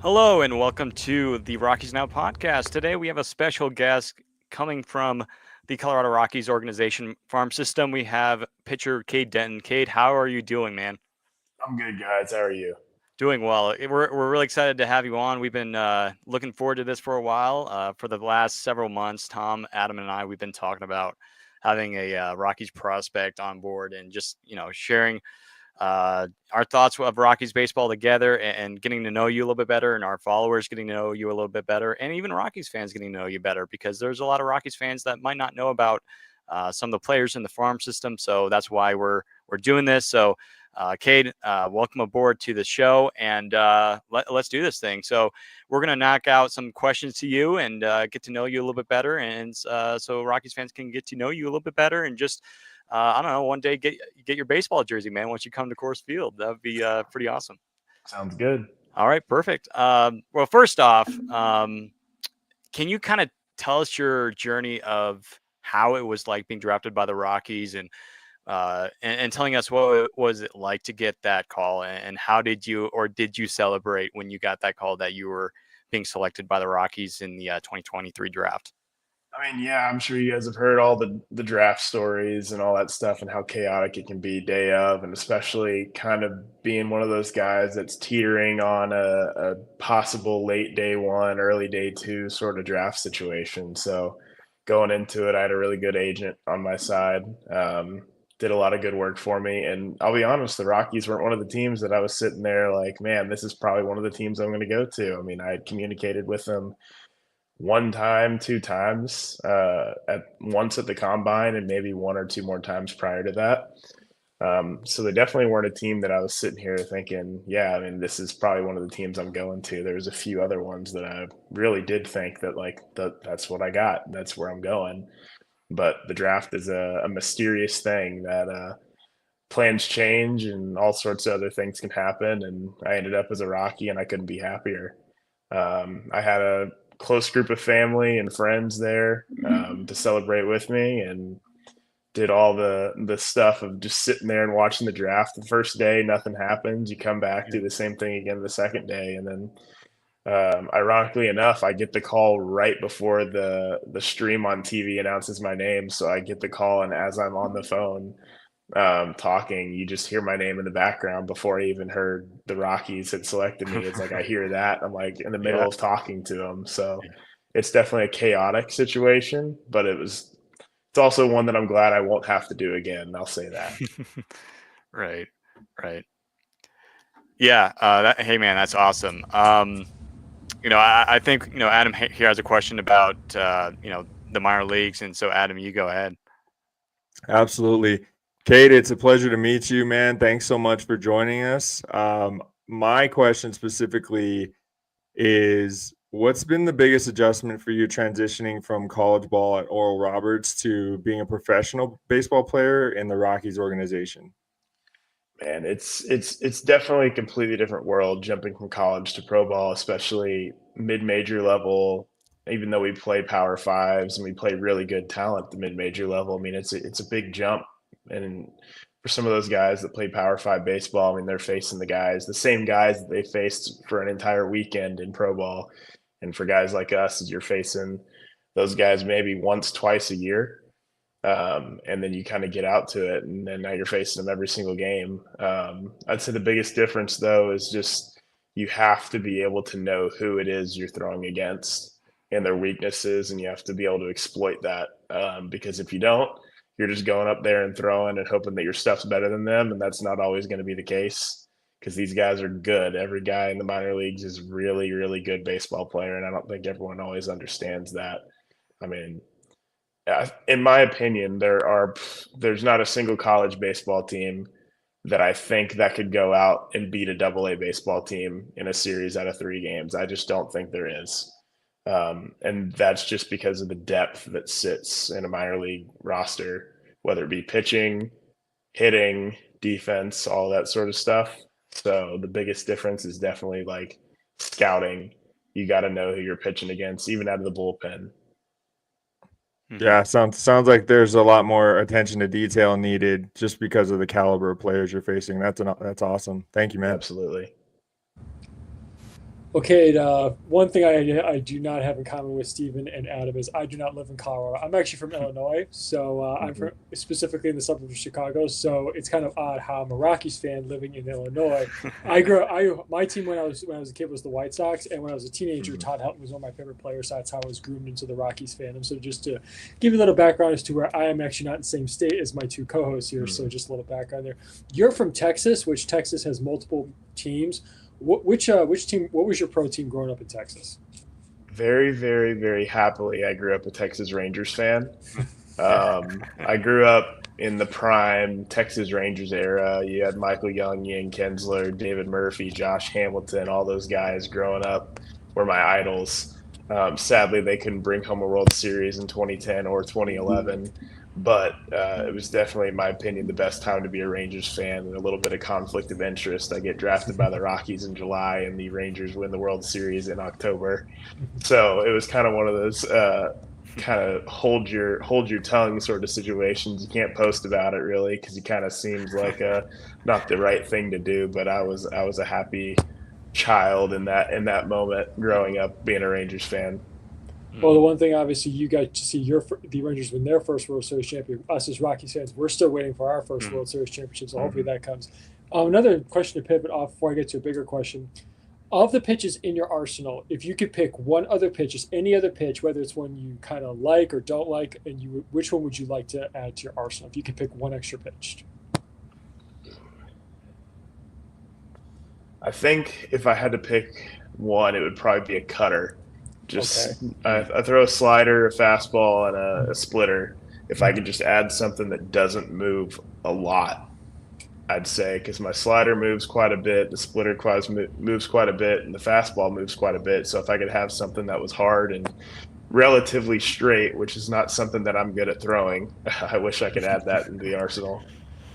Hello and welcome to the Rockies Now podcast. Today we have a special guest coming from the Colorado Rockies organization farm system. We have pitcher Cade Denton. Cade, how are you doing, man? I'm good, guys. How are you? Doing well. We're really excited to have you on. We've been looking forward to this for a while. For the last several months, Tom, Adam, and I, we've been talking about having a Rockies prospect on board and just sharing our thoughts of Rockies baseball together and getting to know you a little bit better, and our followers getting to know you a little bit better, and even Rockies fans getting to know you better, because there's a lot of Rockies fans that might not know about some of the players in the farm system. So that's why we're doing this. So Cade, welcome aboard to the show, and let's do this thing. So we're going to knock out some questions to you and get to know you a little bit better, and so Rockies fans can get to know you a little bit better, and just I don't know, one day get your baseball jersey, man. Once you come to Coors Field, that would be pretty awesome. Sounds good. All right, perfect. Well, first off, can you kind of tell us your journey of how it was like being drafted by the Rockies, and telling us what was it like to get that call, and how did you celebrate when you got that call that you were being selected by the Rockies in the 2023 draft? Yeah, I'm sure you guys have heard all the draft stories and all that stuff and how chaotic it can be day of, and especially kind of being one of those guys that's teetering on a possible late day one, early day two sort of draft situation. So going into it, I had a really good agent on my side. Did a lot of good work for me, and I'll be honest, the Rockies weren't one of the teams that I was sitting there like, man, this is probably one of the teams I'm going to go to. I mean, I had communicated with them one time, two times, at once at the combine, and maybe one or two more times prior to that. So they definitely weren't a team that I was sitting here thinking, yeah, I mean, this is probably one of the teams I'm going to. There's a few other ones that I really did think that like that's what I got. That's where I'm going. But the draft is a mysterious thing that plans change and all sorts of other things can happen. And I ended up as a Rocky, and I couldn't be happier. I had a close group of family and friends there to celebrate with me, and did all the stuff of just sitting there and watching the draft. The first day, nothing happens. You come back, do the same thing again the second day, and then ironically enough, I get the call right before the stream on TV announces my name. So I get the call, and as I'm on the phone talking, you just hear my name in the background before I even heard the Rockies had selected me. It's like I hear that. I'm like in the middle Yeah. of talking to them. So it's definitely a chaotic situation, but it's also one that I'm glad I won't have to do again. I'll say that. Right. Right. Yeah. Hey, man, that's awesome. I think Adam here has a question about the minor leagues, and so Adam, you go ahead. Absolutely. Cade, it's a pleasure to meet you, man. Thanks so much for joining us. My question specifically is, what's been the biggest adjustment for you transitioning from college ball at Oral Roberts to being a professional baseball player in the Rockies organization? Man, it's definitely a completely different world jumping from college to pro ball, especially mid-major level. Even though we play power fives and we play really good talent at the mid-major level, I mean it's a big jump. And for some of those guys that play power five baseball, I mean they're facing the same guys that they faced for an entire weekend in pro ball. And for guys like us, you're facing those guys maybe once, twice a year, and then you kind of get out to it, and then now you're facing them every single game. I'd say the biggest difference, though, is just you have to be able to know who it is you're throwing against and their weaknesses, and you have to be able to exploit that. Because if you don't, you're just going up there and throwing and hoping that your stuff's better than them, and that's not always going to be the case because these guys are good. Every guy in the minor leagues is really, really good baseball player, and I don't think everyone always understands that. I mean, in my opinion, there's not a single college baseball team that I think that could go out and beat a double A baseball team in a series out of 3 games. I just don't think there is. And that's just because of the depth that sits in a minor league roster, whether it be pitching, hitting, defense, all that sort of stuff. So the biggest difference is definitely like scouting. You got to know who you're pitching against, even out of the bullpen. Hmm. Yeah, sounds like there's a lot more attention to detail needed just because of the caliber of players you're facing. That's awesome. Thank you, man. Absolutely. Okay, one thing I do not have in common with Steven and Adam is I do not live in Colorado. I'm actually from Illinois, so I'm Mhm. from specifically in the suburbs of Chicago. So it's kind of odd how I'm a Rockies fan living in Illinois. My team when I was a kid was the White Sox, and when I was a teenager, Mhm. Todd Helton was one of my favorite players. So that's how I was groomed into the Rockies fandom. So just to give you a little background as to where I am actually not in the same state as my two co-hosts here. So Mhm. just a little background there. You're from Texas, which Texas has multiple teams. Which team? What was your pro team growing up in Texas? Very, very, very happily, I grew up a Texas Rangers fan. Yeah. I grew up in the prime Texas Rangers era. You had Michael Young, Ian Kinsler, David Murphy, Josh Hamilton, all those guys growing up were my idols. Sadly, they couldn't bring home a World Series in 2010 or 2011, but it was definitely, in my opinion, the best time to be a Rangers fan and a little bit of conflict of interest. I get drafted by the Rockies in July, and the Rangers win the World Series in October. So it was kind of one of those kind of hold your tongue sort of situations. You can't post about it really because it kind of seems like not the right thing to do. But I was a happy child in that moment growing up being a Rangers fan. Well, the Mhm. one thing obviously you got to see the Rangers win their first World Series champion. Us as Rockies fans, we're still waiting for our first Mhm. World Series championship. So hopefully Mhm. that comes. Another question to pivot off before I get to a bigger question. Of the pitches in your arsenal, if you could pick one other pitch, just any other pitch, whether it's one you kind of like or don't like, and which one would you like to add to your arsenal? If you could pick one extra pitch. I think if I had to pick one, it would probably be a cutter. Okay. Just Mm. I throw a slider, a fastball, and a Mhm. splitter. If I could just add something that doesn't move a lot, I'd say, because my slider moves quite a bit, the splitter moves quite a bit, and the fastball moves quite a bit. So if I could have something that was hard and relatively straight, which is not something that I'm good at throwing, I wish I could add that into the arsenal.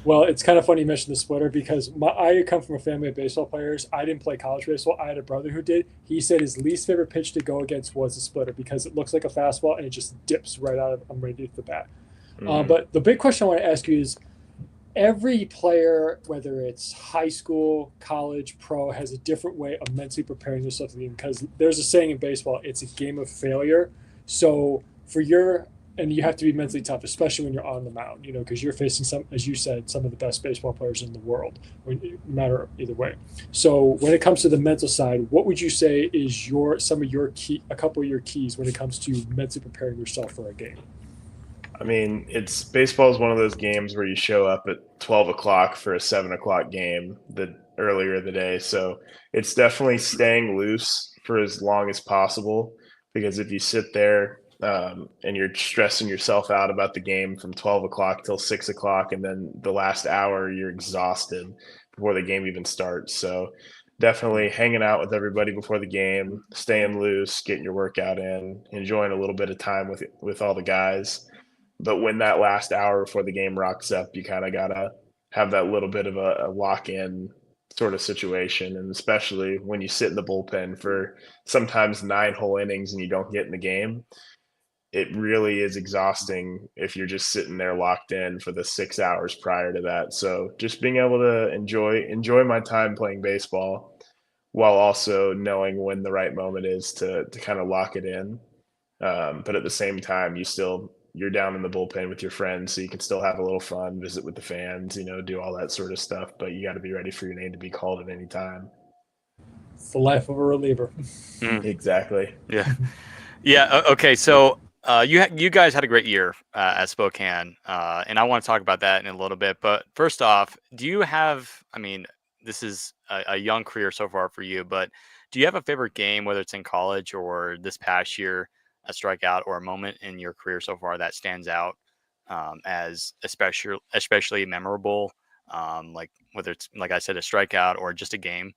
Well, it's kind of funny you mentioned the splitter because I come from a family of baseball players. I didn't play college baseball. I had a brother who did. He said his least favorite pitch to go against was the splitter because it looks like a fastball and it just dips right out of underneath the bat. Hmm. But the big question I want to ask you is every player, whether it's high school, college, pro, has a different way of mentally preparing themselves for the game because there's a saying in baseball, it's a game of failure. So for your and you have to be mentally tough, especially when you're on the mound, because you're facing some, as you said, some of the best baseball players in the world, no matter either way. So when it comes to the mental side, what would you say is a couple of your keys when it comes to mentally preparing yourself for a game? I mean, it's baseball is one of those games where you show up at 12 o'clock for a 7 o'clock game the earlier in the day. So it's definitely staying loose for as long as possible because if you sit there and you're stressing yourself out about the game from 12 o'clock till 6 o'clock, and then the last hour you're exhausted before the game even starts. So definitely hanging out with everybody before the game, staying loose, getting your workout in, enjoying a little bit of time with all the guys, but when that last hour before the game rocks up, you kind of gotta have that little bit of a lock in sort of situation. And especially when you sit in the bullpen for sometimes 9 whole innings and you don't get in the game, it really is exhausting if you're just sitting there locked in for the 6 hours prior to that. So just being able to enjoy my time playing baseball while also knowing when the right moment is to kind of lock it in, but at the same time, you're down in the bullpen with your friends, so you can still have a little fun, visit with the fans, do all that sort of stuff. But you got to be ready for your name to be called at any time. It's the life of a reliever. Mm. Exactly. Yeah. Yeah. Okay. So you guys had a great year at Spokane, and I want to talk about that in a little bit. But first off, do you have? I mean, this is a young career so far for you, but do you have a favorite game, whether it's in college or this past year, a strikeout or a moment in your career so far that stands out as especially memorable? Like whether it's like I said, a strikeout or just a game.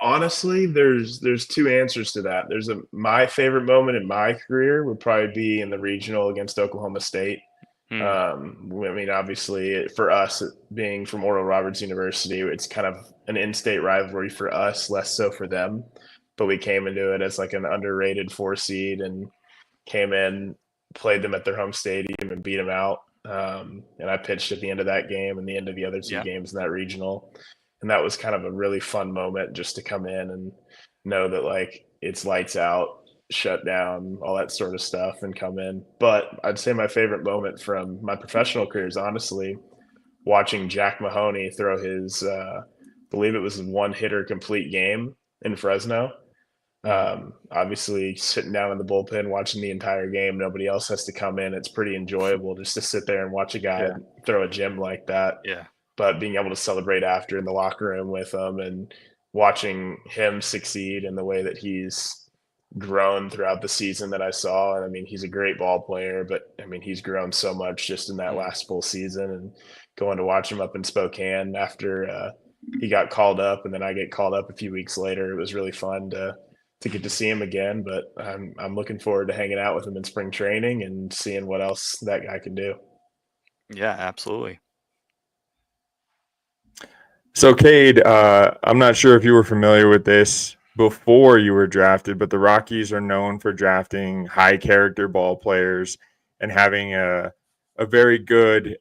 Honestly, there's two answers to that. There's a my favorite moment in my career would probably be in the regional against Oklahoma State. Hmm. I mean, obviously, for us being from Oral Roberts University, it's kind of an in-state rivalry for us, less so for them. But we came into it as like an underrated 4 seed and came in, played them at their home stadium and beat them out. And I pitched at the end of that game and the end of the other two Yeah. games in that regional. And that was kind of a really fun moment just to come in and know that like it's lights out, shut down, all that sort of stuff, and come in. But I'd say my favorite moment from my professional career is honestly watching Jack Mahoney throw his, believe it was a one hitter complete game in Fresno. Obviously, sitting down in the bullpen watching the entire game, nobody else has to come in. It's pretty enjoyable just to sit there and watch a guy throw a gem like that. Yeah. But being able to celebrate after in the locker room with him and watching him succeed in the way that he's grown throughout the season that I saw. And I mean, he's a great ball player, but I mean, he's grown so much just in that last full season. And going to watch him up in Spokane after he got called up, and then I get called up a few weeks later, it was really fun to get to see him again. But I'm looking forward to hanging out with him in spring training and seeing what else that guy can do. Yeah, absolutely. So, Cade, I'm not sure if you were familiar with this before you were drafted, but the Rockies are known for drafting high character ball players and having a very good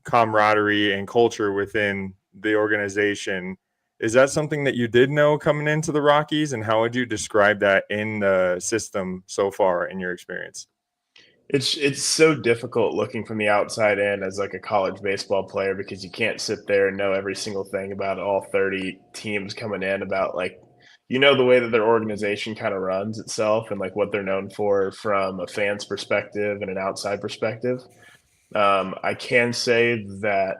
camaraderie and culture within the organization. Is that something that you did know coming into the Rockies, and how would you describe that in the system so far in your experience? It's so difficult looking from the outside in as like a college baseball player, because you can't sit there and know every single thing about all 30 teams coming in, about like, the way that their organization kind of runs itself and like what they're known for from a fan's perspective and an outside perspective. I can say that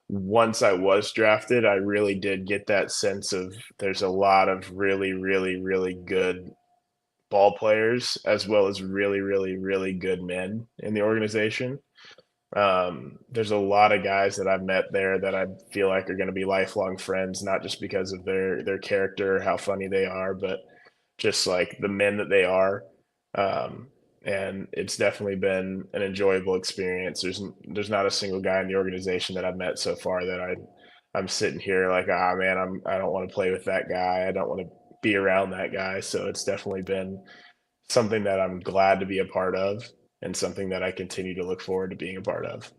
once I was drafted, I really did get that sense of there's a lot of really, really, really good ball players as well as really, really, really good men in the organization. There's a lot of guys that I've met there that I feel like are going to be lifelong friends, not just because of their character, how funny they are, but just like the men that they are. And it's definitely been an enjoyable experience. There's not a single guy in the organization that I've met so far that I'm sitting here like, man, I don't want to play with that guy. I don't want to be around that guy. So it's definitely been something that I'm glad to be a part of, and something that I continue to look forward to being a part of.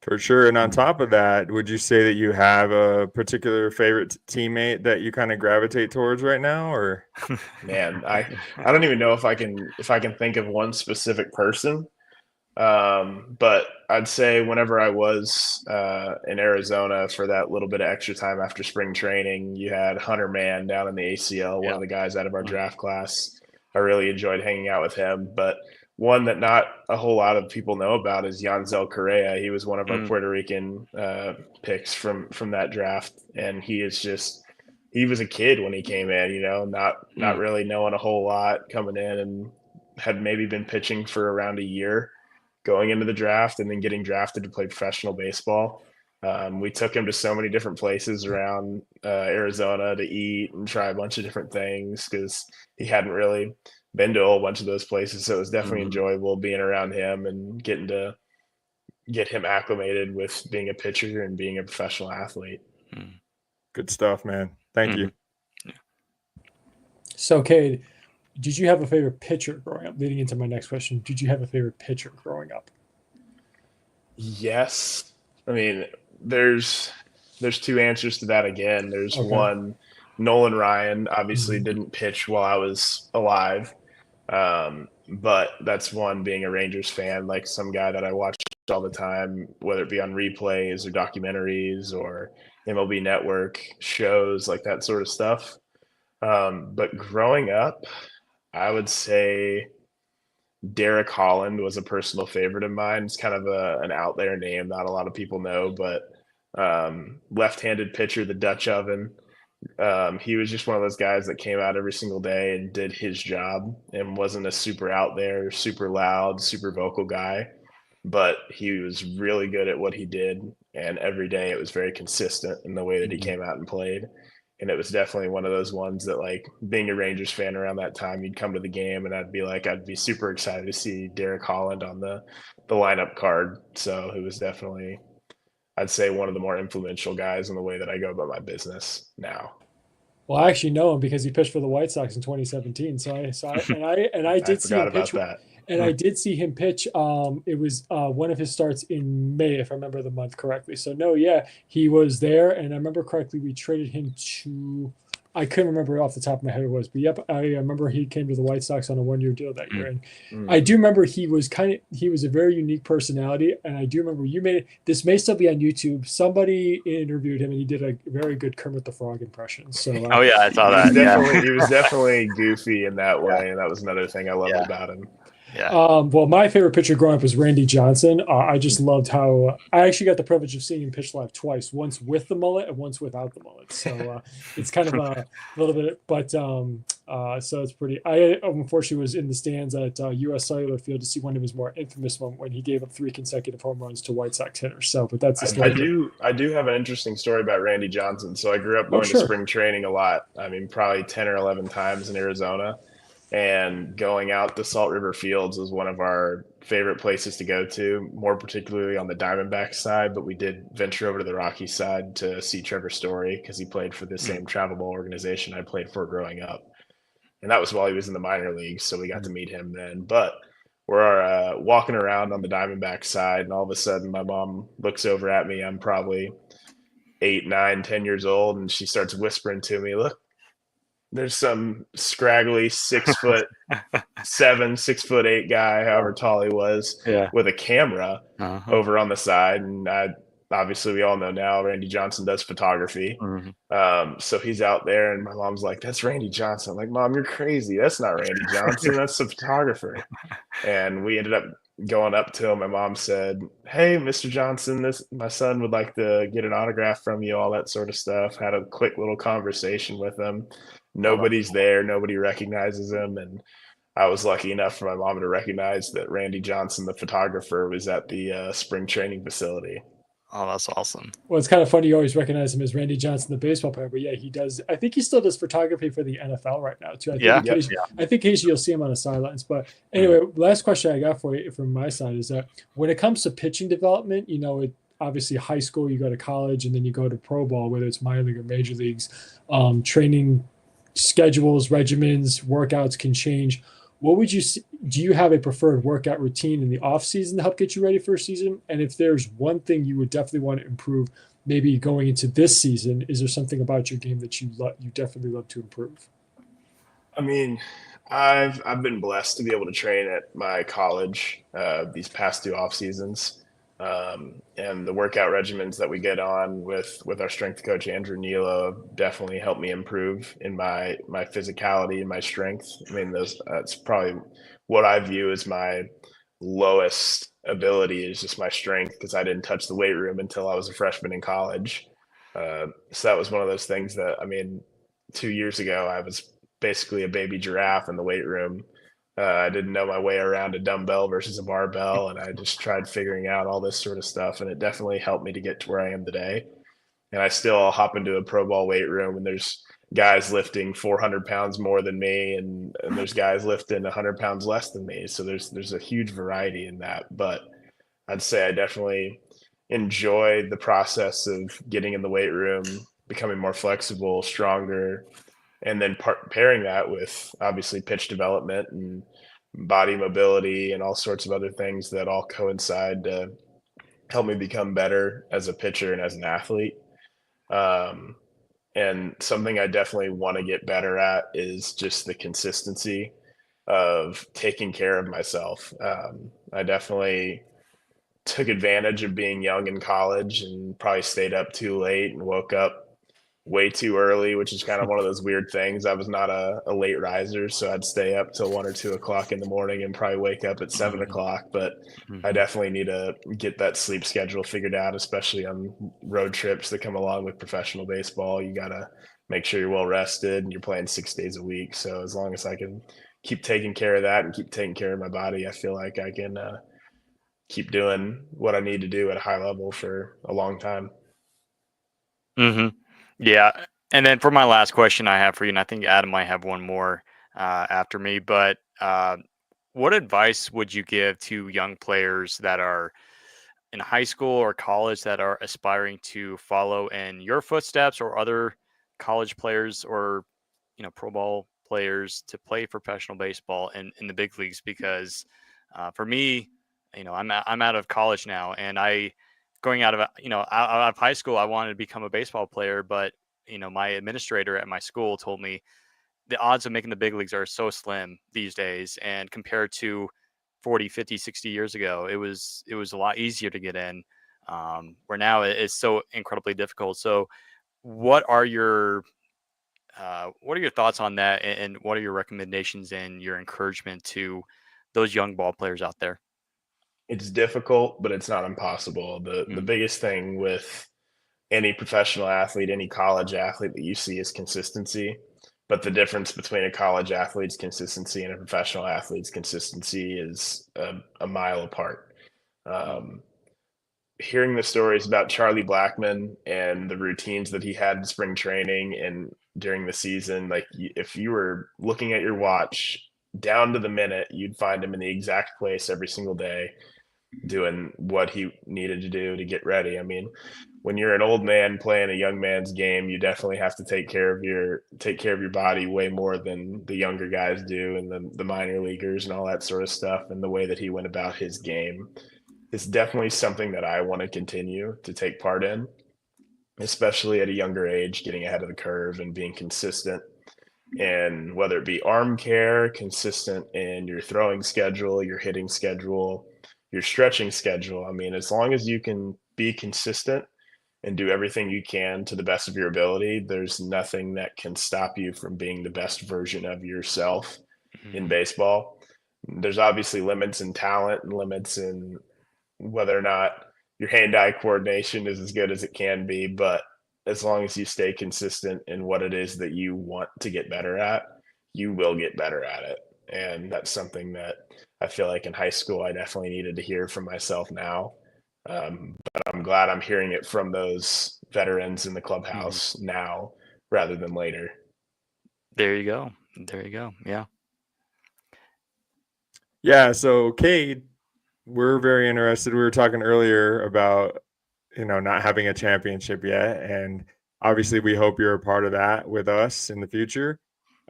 For sure. And on top of that, would you say that you have a particular favorite teammate that you kind of gravitate towards right now, or? Man, I don't even know if I can think of one specific person. But I'd say whenever I was in Arizona for that little bit of extra time after spring training, you had Hunter Mann down in the ACL, one of the guys out of our draft class. I really enjoyed hanging out with him. But one that not a whole lot of people know about is Yanzel Correa. He was one of our Puerto Rican picks from that draft, and he was a kid when he came in, not really knowing a whole lot coming in, and had maybe been pitching for around a year going into the draft, and then getting drafted to play professional baseball. We took him to so many different places around Arizona to eat and try a bunch of different things, because he hadn't really been to a whole bunch of those places. So it was definitely enjoyable being around him and getting to get him acclimated with being a pitcher and being a professional athlete. Good stuff, man. Thank you. So, Cade, did you have a favorite pitcher growing up? Leading into my next question, did you have a favorite pitcher growing up? Yes. I mean, there's two answers to that again. There's one, Nolan Ryan obviously didn't pitch while I was alive. But that's one, being a Rangers fan, like some guy that I watched all the time, whether it be on replays or documentaries or MLB Network shows, like that sort of stuff. But growing up, I would say Derek Holland was a personal favorite of mine. It's kind of an out there name, not a lot of people know, but left-handed pitcher, the Dutch oven. He was just one of those guys that came out every single day and did his job, and wasn't a super out there, super loud, super vocal guy, but he was really good at what he did. And every day it was very consistent in the way that he came out and played. And it was definitely one of those ones that, like, being a Rangers fan around that time, you'd come to the game and I'd be super excited to see Derek Holland on the lineup card. So it was definitely, I'd say, one of the more influential guys in the way that I go about my business now. Well, I actually know him because he pitched for the White Sox in 2017. I did see him pitch. And I did see him pitch. It was one of his starts in May, if I remember the month correctly. So no, yeah, he was there, and I remember correctly. We traded him to I couldn't remember off the top of my head who it was, but yep, I remember he came to the White Sox on a 1-year deal that year, and I do remember he was a very unique personality, and I do remember this may still be on YouTube. Somebody interviewed him, and he did a very good Kermit the Frog impression. So Oh yeah, I saw that. He was definitely goofy in that way, and that was another thing I loved about him. Yeah. Well, my favorite pitcher growing up was Randy Johnson. I just loved how I actually got the privilege of seeing him pitch live twice, once with the mullet and once without the mullet. So it's kind of a little bit, but so it's pretty. I unfortunately was in the stands at U.S. Cellular Field to see one of his more infamous moments when he gave up 3 consecutive home runs to White Sox hitters. So, but that's the story. I do have an interesting story about Randy Johnson. So I grew up going to spring training a lot. I mean, probably 10 or 11 times in Arizona. And going out to Salt River Fields was one of our favorite places to go to, more particularly on the Diamondbacks side. But we did venture over to the Rockies side to see Trevor Story because he played for the same travel ball organization I played for growing up. And that was while he was in the minor leagues, so we got to meet him then. But we're walking around on the Diamondbacks side, and all of a sudden my mom looks over at me. I'm probably 8, 9, 10 years old, and she starts whispering to me, "Look, there's some scraggly 6'7", 6'8" guy, however tall he was, with a camera over on the side." And obviously we all know now Randy Johnson does photography. So he's out there, and my mom's like, "That's Randy Johnson." I'm like, "Mom, you're crazy. That's not Randy Johnson. That's the photographer." And we ended up going up to him. My mom said, "Hey, Mr. Johnson, my son would like to get an autograph from you," all that sort of stuff. Had a quick little conversation with him. Nobody's there. Nobody recognizes him. And I was lucky enough for my mom to recognize that Randy Johnson, the photographer, was at the spring training facility. Oh, that's awesome. Well, it's kind of funny. You always recognize him as Randy Johnson, the baseball player, but yeah, he does. I think he still does photography for the NFL right now too. I think occasionally you'll see him on the sidelines. But anyway, last question I got for you from my side is that when it comes to pitching development, obviously high school, you go to college, and then you go to pro ball, whether it's minor league or major leagues. Training schedules, regimens, workouts can change. Do you have a preferred workout routine in the off season to help get you ready for a season? And if there's one thing you would definitely want to improve, maybe going into this season, is there something about your game that you definitely love to improve? I mean, I've been blessed to be able to train at my college these past 2 off seasons. And the workout regimens that we get on with our strength coach, Andrew Nilo, definitely helped me improve in my physicality and my strength. I mean, that's probably what I view as my lowest ability, is just my strength, because I didn't touch the weight room until I was a freshman in college. So that was one of those things that, 2 years ago, I was basically a baby giraffe in the weight room. I didn't know my way around a dumbbell versus a barbell, and I just tried figuring out all this sort of stuff, and it definitely helped me to get to where I am today. And I still hop into a pro ball weight room, and there's guys lifting 400 pounds more than me, and there's guys lifting 100 pounds less than me. So there's a huge variety in that. But I'd say I definitely enjoy the process of getting in the weight room, becoming more flexible, stronger, and then pairing that with obviously pitch development and body mobility and all sorts of other things that all coincide to help me become better as a pitcher and as an athlete. And something I definitely want to get better at is just the consistency of taking care of myself. I definitely took advantage of being young in college and probably stayed up too late and woke up way too early, which is kind of one of those weird things. I was not a late riser, so I'd stay up till 1 or 2 o'clock in the morning and probably wake up at 7 o'clock. But I definitely need to get that sleep schedule figured out, especially on road trips that come along with professional baseball. You got to make sure you're well rested, and you're playing 6 days a week. So as long as I can keep taking care of that and keep taking care of my body, I feel like I can keep doing what I need to do at a high level for a long time. Yeah. And then for my last question I have for you, and I think Adam might have one more after me, but what advice would you give to young players that are in high school or college that are aspiring to follow in your footsteps, or other college players or, pro ball players to play professional baseball in the big leagues? Because for me, I'm out of college now, and going out of high school, I wanted to become a baseball player, but my administrator at my school told me the odds of making the big leagues are so slim these days, and compared to 40, 50, 60 years ago, it was a lot easier to get in, where now it's so incredibly difficult. So what are your thoughts on that, and what are your recommendations and your encouragement to those young ball players out there? It's difficult, but it's not impossible. The biggest thing with any professional athlete, any college athlete that you see is consistency. But the difference between a college athlete's consistency and a professional athlete's consistency is a mile apart. Um, Hearing the stories about Charlie Blackmon and the routines that he had in spring training and during the season, like if you were looking at your watch down to the minute, you'd find him in the exact place every single day doing what he needed to do to get ready. I mean, when you're an old man playing a young man's game, you definitely have to take care of your body way more than the younger guys do, and the minor leaguers and all that sort of stuff. And the way that he went about his game is definitely something that I want to continue to take part in, especially at a younger age, getting ahead of the curve and being consistent. And whether it be arm care, consistent in your throwing schedule, your hitting schedule, your stretching schedule. I mean, as long as you can be consistent and do everything you can to the best of your ability, there's nothing that can stop you from being the best version of yourself in baseball. There's obviously limits in talent and limits in whether or not your hand-eye coordination is as good as it can be, but as long as you stay consistent in what it is that you want to get better at, you will get better at it. And that's something that I feel like in high school I definitely needed to hear from myself now. But I'm glad I'm hearing it from those veterans in the clubhouse now rather than later. There you go. There you go. Yeah. Yeah. So, Cade, we're very interested. We were talking earlier about, not having a championship yet. And obviously, we hope you're a part of that with us in the future.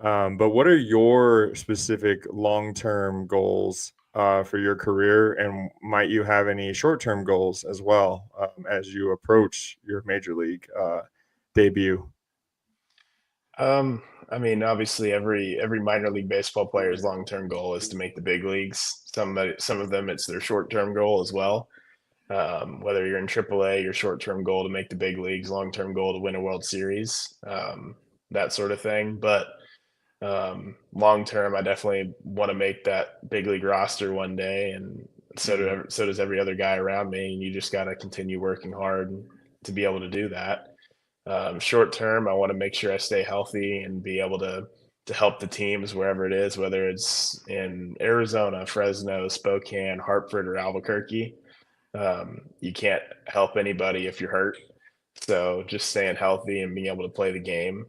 But what are your specific long-term goals for your career? And might you have any short-term goals as well as you approach your major league debut? I mean, obviously, every minor league baseball player's long-term goal is to make the big leagues. Some of them, it's their short-term goal as well. Whether you're in AAA, your short-term goal to make the big leagues, long-term goal to win a World Series, that sort of thing. But long-term, I definitely want to make that big league roster one day, and so does every other guy around me. And you just got to continue working hard to be able to do that. Short term, I want to make sure I stay healthy and be able to help the teams wherever it is, whether it's in Arizona, Fresno, Spokane, Hartford, or Albuquerque. You can't help anybody if you're hurt. So just staying healthy and being able to play the game,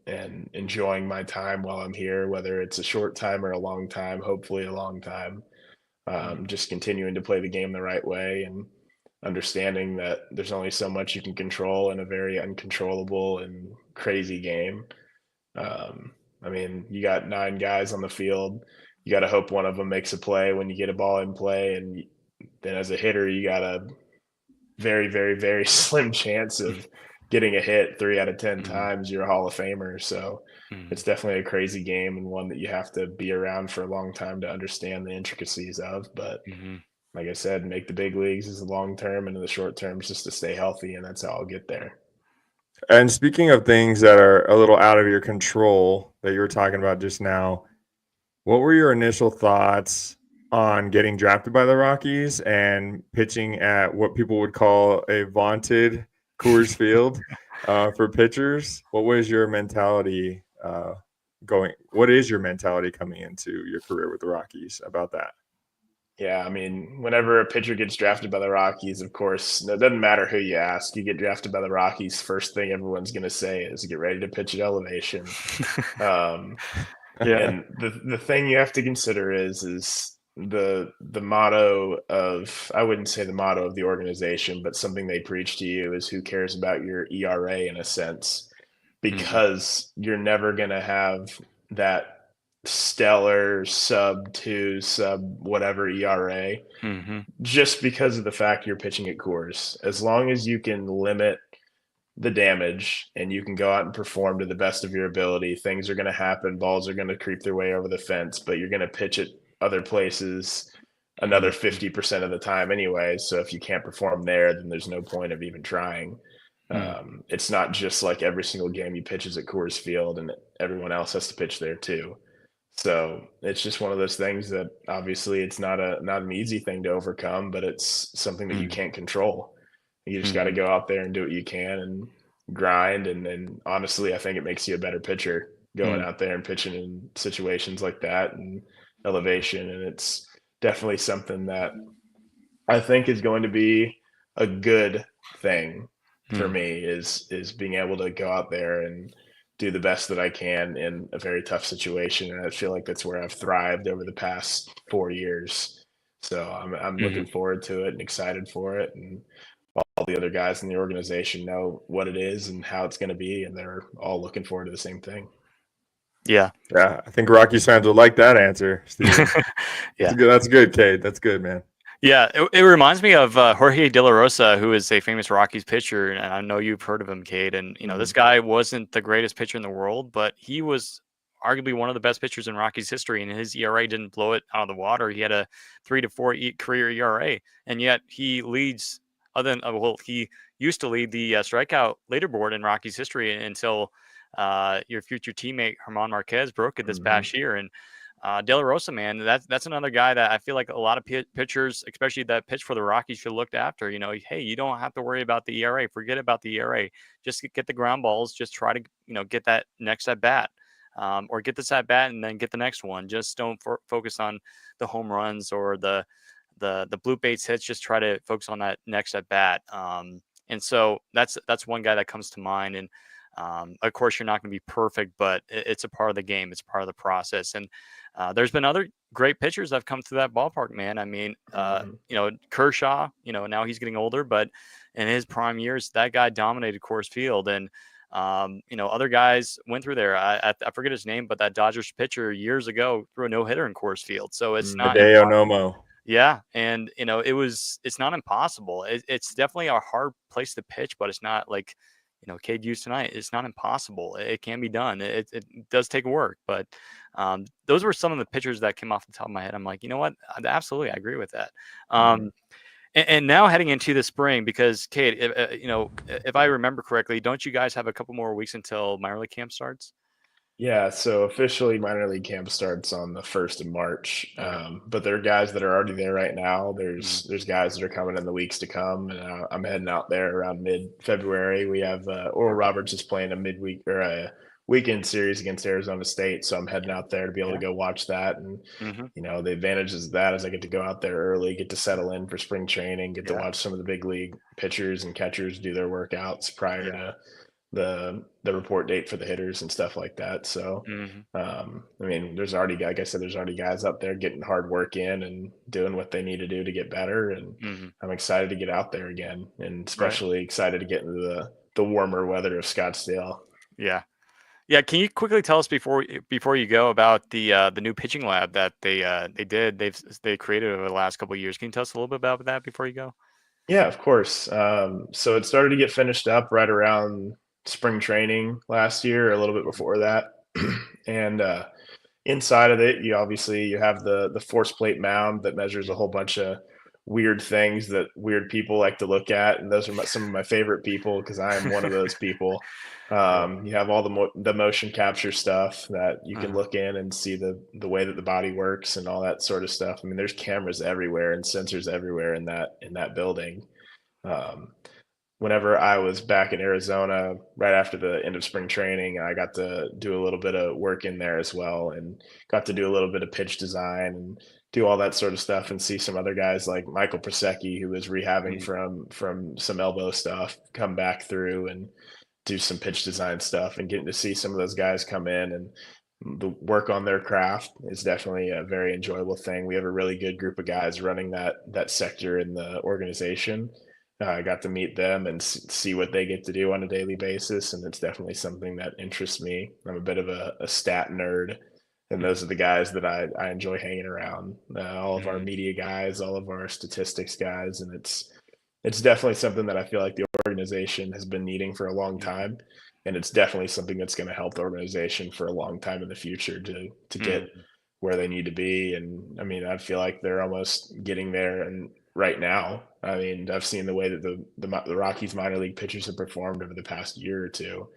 and enjoying my time while I'm here, whether it's a short time or a long time, hopefully a long time. Just continuing to play the game the right way and understanding that there's only so much you can control in a very uncontrollable and crazy game. I mean, you got 9 guys on the field. You got to hope one of them makes a play when you get a ball in play. And then as a hitter, you got a very, very, very slim chance of getting a hit 3 out of 10 times. You're a Hall of Famer. So it's definitely a crazy game, and one that you have to be around for a long time to understand the intricacies of. But like I said, make the big leagues is the long term, and in the short term is just to stay healthy, and that's how I'll get there. And speaking of things that are a little out of your control that you were talking about just now, what were your initial thoughts on getting drafted by the Rockies and pitching at what people would call a vaunted Coors Field for pitchers? What was your mentality what is your mentality coming into your career with the Rockies about that? Yeah, I mean, whenever a pitcher gets drafted by the Rockies, of course, it doesn't matter who you ask. You get drafted by the Rockies, first thing everyone's going to say is get ready to pitch at elevation. And the thing you have to consider is the motto of, I wouldn't say the motto of the organization, but something they preach to you is who cares about your ERA in a sense, because you're never going to have that stellar sub 2, sub whatever ERA, just because of the fact you're pitching at Coors. As long as you can limit the damage, and you can go out and perform to the best of your ability. Things are going to happen. Balls are going to creep their way over the fence, but you're going to pitch it other places another 50% of the time anyway. So if you can't perform there, then there's no point of even trying. It's not just like every single game you pitch is at Coors Field and everyone else has to pitch there too. So it's just one of those things that obviously it's not an easy thing to overcome, but it's something that you can't control. You just got to go out there and do what you can and grind. And then honestly, I think it makes you a better pitcher going out there and pitching in situations like that and elevation. And it's definitely something that I think is going to be a good thing for me is being able to go out there and do the best that I can in a very tough situation. And I feel like that's where I've thrived over the past 4 years. So I'm looking forward to it and excited for it. And all the other guys in the organization know what it is and how it's going to be. And they're all looking forward to the same thing. Yeah. I think Rockies fans would like that answer, Steven. Yeah. That's good, Cade. That's good, man. Yeah, it reminds me of Jorge De La Rosa, who is a famous Rockies pitcher, and I know you've heard of him, Cade. And this guy wasn't the greatest pitcher in the world, but he was arguably one of the best pitchers in Rockies history, and his ERA didn't blow it out of the water. He had a 3.4 career ERA, and yet he leads. He used to lead the strikeout leaderboard in Rockies history until your future teammate German Marquez broke it this past year, and. De La Rosa, man, that's another guy that I feel like a lot of pitchers, especially that pitch for the Rockies, should look after. Hey, you don't have to worry about the ERA. Forget about the ERA. Just get the ground balls. Just try to, get that next at bat, or get this at bat and then get the next one. Just don't focus on the home runs or the blue base hits. Just try to focus on that next at bat. And so that's one guy that comes to mind. And of course, you're not going to be perfect, but it's a part of the game. It's part of the process. And there's been other great pitchers that have come through that ballpark, man. I mean, Kershaw, now he's getting older, but in his prime years, that guy dominated Coors Field. And, other guys went through there. I forget his name, but that Dodgers pitcher years ago threw a no-hitter in Coors Field. So it's not Hideo Nomo. Yeah. And, it's not impossible. It's definitely a hard place to pitch, but it's not like, Cade used tonight. It's not impossible. It can be done. It does take work, but those were some of the pitchers that came off the top of my head. I'm like, you know what? Absolutely, I agree with that. And now heading into the spring, because Cade, if I remember correctly, don't you guys have a couple more weeks until minor league camp starts? Yeah, so officially minor league camp starts on the 1st of March. But there are guys that are already there right now. There's guys that are coming in the weeks to come, and I'm heading out there around mid-February. We have Oral Roberts is playing a midweek or a weekend series against Arizona State, so I'm heading out there to be able to go watch that. And the advantages of that is I get to go out there early, get to settle in for spring training, get to watch some of the big league pitchers and catchers do their workouts prior to the report date for the hitters and stuff like that. So, I mean, there's already, like I said, there's already guys out there getting hard work in and doing what they need to do to get better. And I'm excited to get out there again, and especially excited to get into the warmer weather of Scottsdale. Yeah. Yeah. Can you quickly tell us before you go about the new pitching lab that they created over the last couple of years? Can you tell us a little bit about that before you go? Yeah, of course. So it started to get finished up right around spring training last year, a little bit before that. And inside of it, you have the force plate mound that measures a whole bunch of weird things that weird people like to look at, and those are some of my favorite people because I am one of those people. You have all the motion capture stuff that you can look in and see the way that the body works and all that sort of stuff. I mean, there's cameras everywhere and sensors everywhere in that building. Whenever I was back in Arizona, right after the end of spring training, I got to do a little bit of work in there as well, and got to do a little bit of pitch design and do all that sort of stuff, and see some other guys like Michael Prosecki, who was rehabbing from some elbow stuff, come back through and do some pitch design stuff, and getting to see some of those guys come in and the work on their craft is definitely a very enjoyable thing. We have a really good group of guys running that sector in the organization. I got to meet them and see what they get to do on a daily basis, and it's definitely something that interests me. I'm a bit of a stat nerd, and those are the guys that I enjoy hanging around. All of our media guys, all of our statistics guys, and it's definitely something that I feel like the organization has been needing for a long time. And it's definitely something that's going to help the organization for a long time in the future to get where they need to be. And I mean, I feel like they're almost getting there. And right now, I mean, I've seen the way that the Rockies minor league pitchers have performed over the past year or two,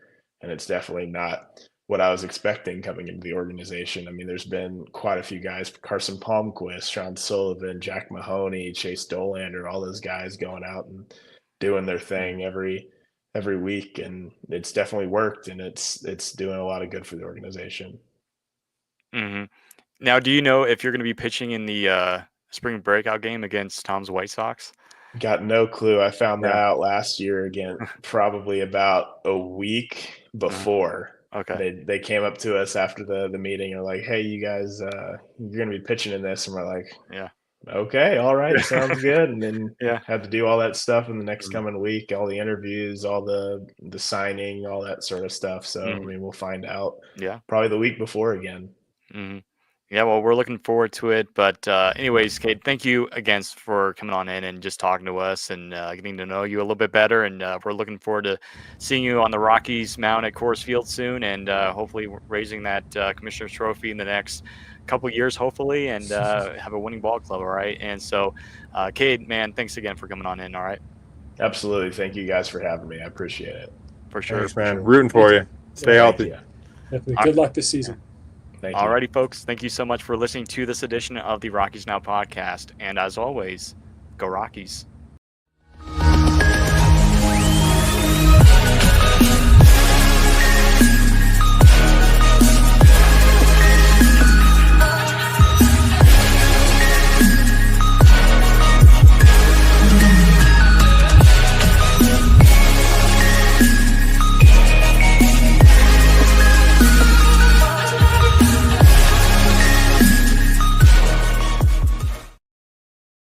and it's definitely not what I was expecting coming into the organization. I mean, there's been quite a few guys: Carson Palmquist, Sean Sullivan, Jack Mahoney, Chase Dolander, all those guys going out and doing their thing every week, and it's definitely worked, and it's doing a lot of good for the organization. Mm-hmm. Now, do you know if you're going to be pitching in the spring breakout game against Tom's White Sox? Got no clue. I found that out last year again, probably about a week before. Okay. They came up to us after the meeting and were like, "Hey, you guys, you're going to be pitching in this," and we're like, Yeah. Okay, all right, sounds good. And then Yeah. had to do all that stuff in the next coming week, all the interviews, all the signing, all that sort of stuff. So I mean, we'll find out. Yeah. Probably the week before again. Mm-hmm. Yeah, well, we're looking forward to it. But anyways, Cade, thank you again for coming on in and just talking to us and getting to know you a little bit better. And we're looking forward to seeing you on the Rockies mound at Coors Field soon, and hopefully raising that Commissioner's Trophy in the next couple years, hopefully, and have a winning ball club. All right. And so, Cade, man, thanks again for coming on in. All right. Absolutely. Thank you guys for having me. I appreciate it. For sure. Thanks, man. Rooting for you. Stay healthy. Definitely. Good luck this season. Thank you. Alrighty, folks. Thank you so much for listening to this edition of the Rockies Now podcast. And as always, go Rockies.